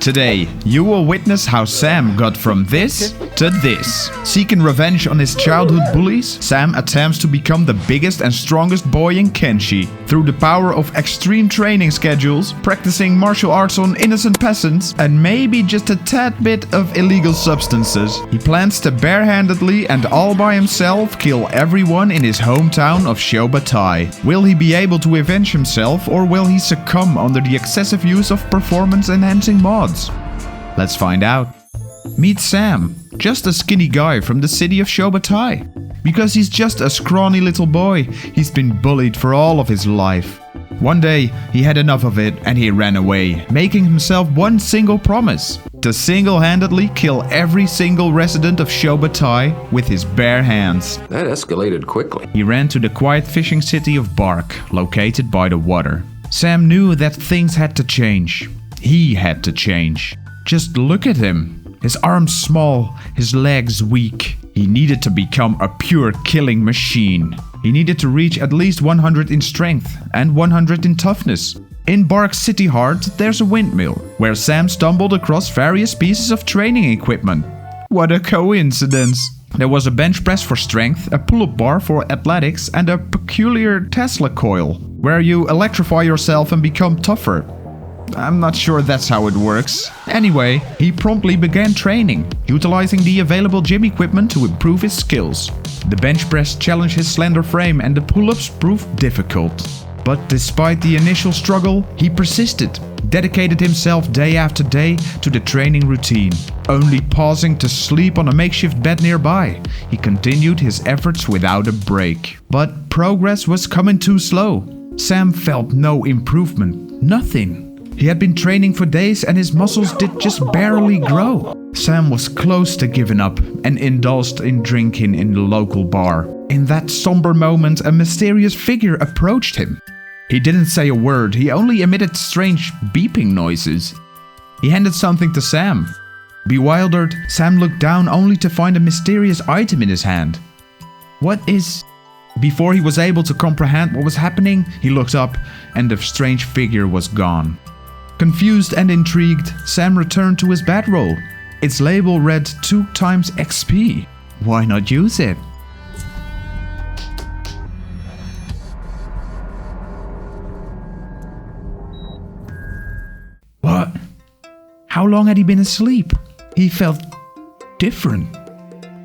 Today, you will witness how Sam got from this to this. Seeking revenge on his childhood bullies, Sam attempts to become the biggest and strongest boy in Kenshi. Through the power of extreme training schedules, practicing martial arts on innocent peasants, and maybe just a tad bit of illegal substances, he plans to barehandedly and all by himself kill everyone in his hometown of Sho Battai. Will he be able to avenge himself, or will he succumb under the excessive use of performance-enhancing mods? Let's find out. Meet Sam, just a skinny guy from the city of Sho Battai. Because he's just a scrawny little boy, he's been bullied for all of his life. One day, he had enough of it and he ran away, making himself one single promise: to single-handedly kill every single resident of Sho Battai with his bare hands. That escalated quickly. He ran to the quiet fishing city of Bark, located by the water. Sam knew that things had to change. He had to change. Just look at him. His arms small, his legs weak. He needed to become a pure killing machine. He needed to reach at least 100 in strength and 100 in toughness. In Bark City Heart, there's a windmill, where Sam stumbled across various pieces of training equipment. What a coincidence! There was a bench press for strength, a pull-up bar for athletics, and a peculiar Tesla coil, where you electrify yourself and become tougher. I'm not sure that's how it works. Anyway, he promptly began training, utilizing the available gym equipment to improve his skills. The bench press challenged his slender frame and the pull-ups proved difficult. But despite the initial struggle, he persisted, dedicated himself day after day to the training routine. Only pausing to sleep on a makeshift bed nearby, he continued his efforts without a break. But progress was coming too slow. Sam felt no improvement, nothing. He had been training for days and his muscles did just barely grow. Sam was close to giving up and indulged in drinking in the local bar. In that somber moment, a mysterious figure approached him. He didn't say a word, he only emitted strange beeping noises. He handed something to Sam. Bewildered, Sam looked down only to find a mysterious item in his hand. What is... Before he was able to comprehend what was happening, he looked up and the strange figure was gone. Confused and intrigued, Sam returned to his bedroll. Its label read 2 times XP. Why not use it? What? How long had he been asleep? He felt different,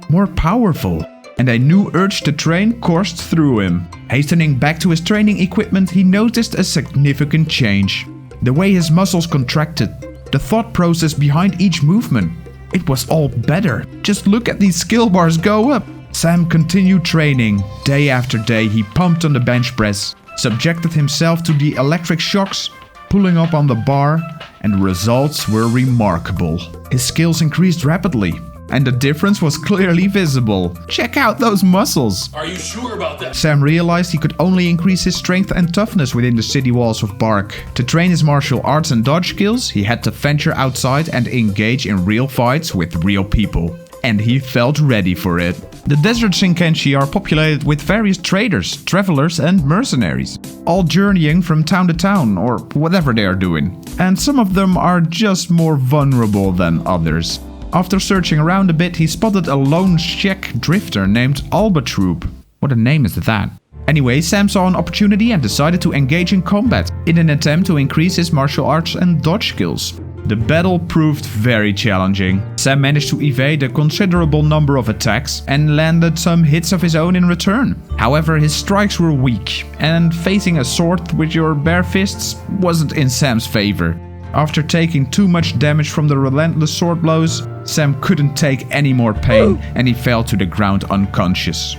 more powerful, and a new urge to train coursed through him. Hastening back to his training equipment, he noticed a significant change. The way his muscles contracted, the thought process behind each movement. It was all better. Just look at these skill bars go up. Sam continued training. Day after day he pumped on the bench press, subjected himself to the electric shocks, pulling up on the bar, and results were remarkable. His skills increased rapidly, and the difference was clearly visible. Check out those muscles! Are you sure about that? Sam realized he could only increase his strength and toughness within the city walls of Bark. To train his martial arts and dodge skills, he had to venture outside and engage in real fights with real people. And he felt ready for it. The deserts in Kenshi are populated with various traders, travelers and mercenaries, all journeying from town to town or whatever they are doing. And some of them are just more vulnerable than others. After searching around a bit, he spotted a lone Czech drifter named Albatroop. What a name is that? Anyway, Sam saw an opportunity and decided to engage in combat in an attempt to increase his martial arts and dodge skills. The battle proved very challenging. Sam managed to evade a considerable number of attacks and landed some hits of his own in return. However, his strikes were weak, and facing a sword with your bare fists wasn't in Sam's favor. After taking too much damage from the relentless sword blows, Sam couldn't take any more pain and he fell to the ground unconscious.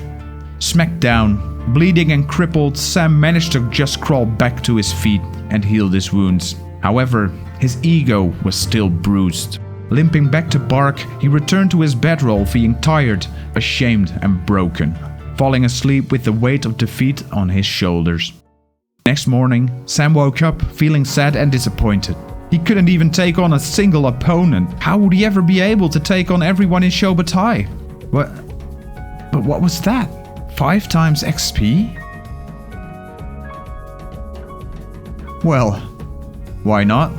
Smacked down, bleeding and crippled, Sam managed to just crawl back to his feet and healed his wounds. However, his ego was still bruised. Limping back to Bark, he returned to his bedroll feeling tired, ashamed and broken, falling asleep with the weight of defeat on his shoulders. Next morning, Sam woke up feeling sad and disappointed. He couldn't even take on a single opponent. How would he ever be able to take on everyone in Sho Battai? But what was that? 5 times XP? Well, why not?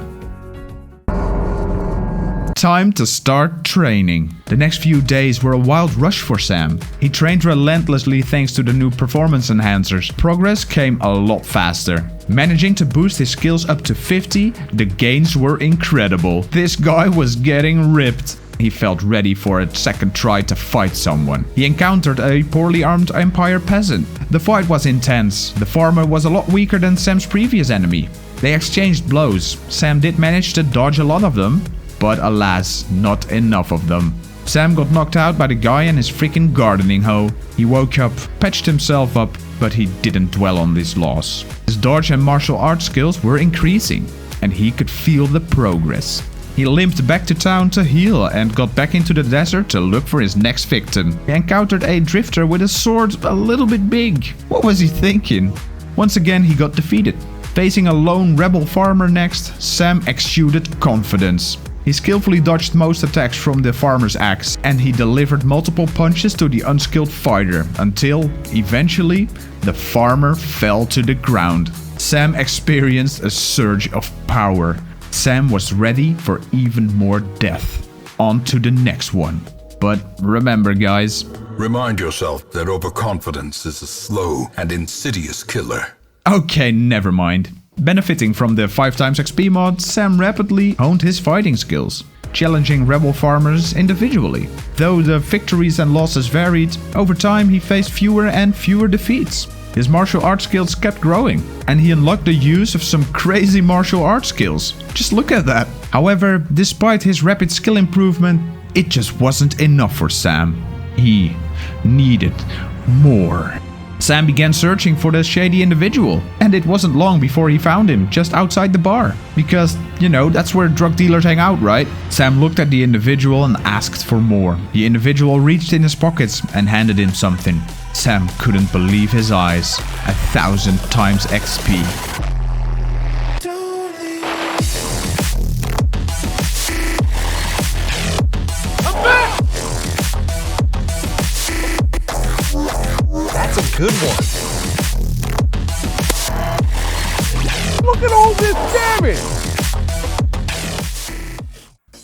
Time to start training. The next few days were a wild rush for Sam. He trained relentlessly thanks to the new performance enhancers. Progress came a lot faster. Managing to boost his skills up to 50, the gains were incredible. This guy was getting ripped. He felt ready for a second try to fight someone. He encountered a poorly armed Empire peasant. The fight was intense. The farmer was a lot weaker than Sam's previous enemy. They exchanged blows. Sam did manage to dodge a lot of them, but alas, not enough of them. Sam got knocked out by the guy and his freaking gardening hoe. He woke up, patched himself up, but he didn't dwell on this loss. His dodge and martial arts skills were increasing, and he could feel the progress. He limped back to town to heal and got back into the desert to look for his next victim. He encountered a drifter with a sword a little bit big. What was he thinking? Once again, he got defeated. Facing a lone rebel farmer next, Sam exuded confidence. He skillfully dodged most attacks from the farmer's axe, and he delivered multiple punches to the unskilled fighter until, eventually, the farmer fell to the ground. Sam experienced a surge of power. Sam was ready for even more death. On to the next one. But remember, guys, remind yourself that overconfidence is a slow and insidious killer. Okay, never mind. Benefiting from the 5x XP mod, Sam rapidly honed his fighting skills, challenging rebel farmers individually. Though the victories and losses varied, over time he faced fewer and fewer defeats. His martial arts skills kept growing, and he unlocked the use of some crazy martial arts skills. Just look at that. However, despite his rapid skill improvement, it just wasn't enough for Sam. He needed more. Sam began searching for the shady individual, and it wasn't long before he found him just outside the bar. Because, you know, that's where drug dealers hang out, right? Sam looked at the individual and asked for more. The individual reached in his pockets and handed him something. Sam couldn't believe his eyes. 1,000 times XP. That's a good one. Look at all this damage!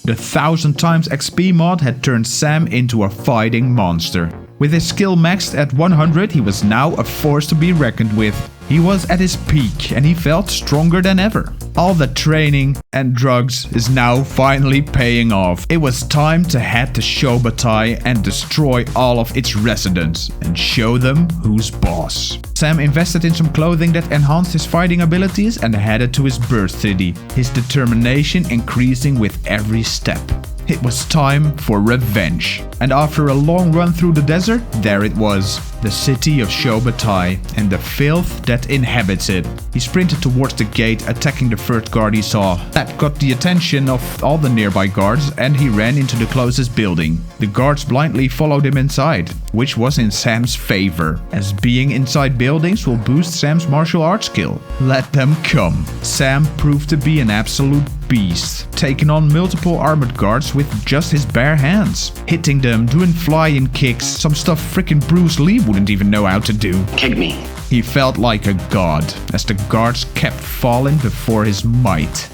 The 1,000 times XP mod had turned Sam into a fighting monster. With his skill maxed at 100, he was now a force to be reckoned with. He was at his peak and he felt stronger than ever. All the training and drugs is now finally paying off. It was time to head to Sho Battai and destroy all of its residents and show them who's boss. Sam invested in some clothing that enhanced his fighting abilities and headed to his birth city, his determination increasing with every step. It was time for revenge. And after a long run through the desert, there it was. The city of Sho Battai and the filth that inhabits it. He sprinted towards the gate, attacking the first guard he saw. That got the attention of all the nearby guards and he ran into the closest building. The guards blindly followed him inside, which was in Sam's favor, as being inside buildings will boost Sam's martial arts skill. Let them come. Sam proved to be an absolute beast, taking on multiple armored guards with just his bare hands, hitting them, doing flying kicks, some stuff frickin' Bruce Lee wouldn't even know how to do. Kick me. He felt like a god, as the guards kept falling before his might.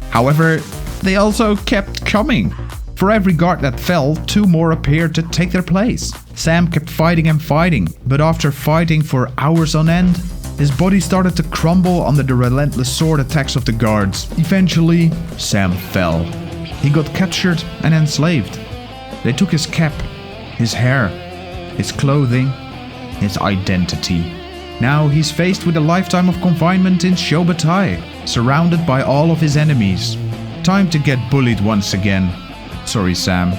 However, they also kept coming. For every guard that fell, 2 more appeared to take their place. Sam kept fighting and fighting, but after fighting for hours on end, his body started to crumble under the relentless sword attacks of the guards. Eventually, Sam fell. He got captured and enslaved. They took his cap, his hair, his clothing, his identity. Now he's faced with a lifetime of confinement in Sho Battai, surrounded by all of his enemies. Time to get bullied once again. Sorry, Sam.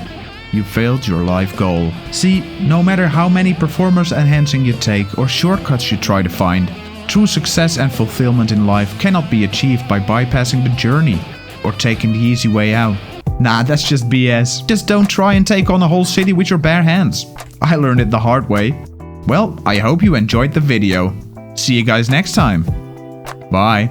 You failed your life goal. See, no matter how many performance enhancing you take or shortcuts you try to find, true success and fulfillment in life cannot be achieved by bypassing the journey or taking the easy way out. Nah, that's just BS. Just don't try and take on a whole city with your bare hands. I learned it the hard way. Well, I hope you enjoyed the video. See you guys next time. Bye.